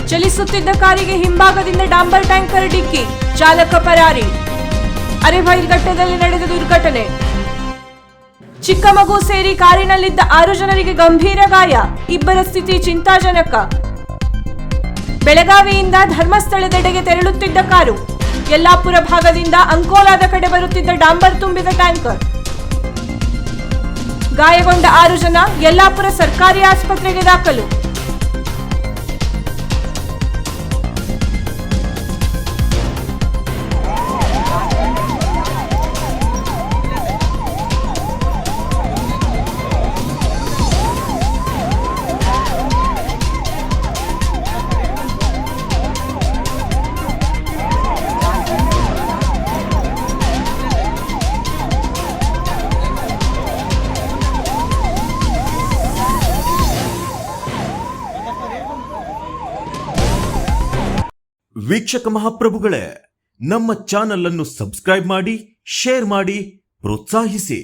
ಚಲಿಸುತ್ತಿದ್ದ ಕಾರಿಗೆ ಹಿಂಭಾಗದಿಂದ ಡಾಂಬರ್ ಟ್ಯಾಂಕರ್ ಡಿಕ್ಕಿ, ಚಾಲಕ ಪರಾರಿ. ಅರೆಬೈಲ್ಘಟ್ಟದಲ್ಲಿ ನಡೆದ ದುರ್ಘಟನೆ. ಚಿಕ್ಕ ಮಗು ಸೇರಿ ಕಾರಿನಲ್ಲಿದ್ದ 6 ಜನರಿಗೆ ಗಂಭೀರ ಗಾಯ, ಇಬ್ಬರ ಸ್ಥಿತಿ ಚಿಂತಾಜನಕ. ಬೆಳಗಾವಿಯಿಂದ ಧರ್ಮಸ್ಥಳದೆಡೆಗೆ ತೆರಳುತ್ತಿದ್ದ ಕಾರು, ಯಲ್ಲಾಪುರ ಭಾಗದಿಂದ ಅಂಕೋಲಾದ ಕಡೆ ಬರುತ್ತಿದ್ದ ಡಾಂಬರ್ ತುಂಬಿದ ಟ್ಯಾಂಕರ್. ಗಾಯಗೊಂಡ 6 ಜನ ಯಲ್ಲಾಪುರ ಸರ್ಕಾರಿ ಆಸ್ಪತ್ರೆಗೆ ದಾಖಲು. ವೀಕ್ಷಕ ಮಹಾಪ್ರಭುಗಳೇ, ನಮ್ಮ ಚಾನಲ್ ಅನ್ನು ಸಬ್ಸ್ಕ್ರೈಬ್ ಮಾಡಿ, ಶೇರ್ ಮಾಡಿ, ಪ್ರೋತ್ಸಾಹಿಸಿ.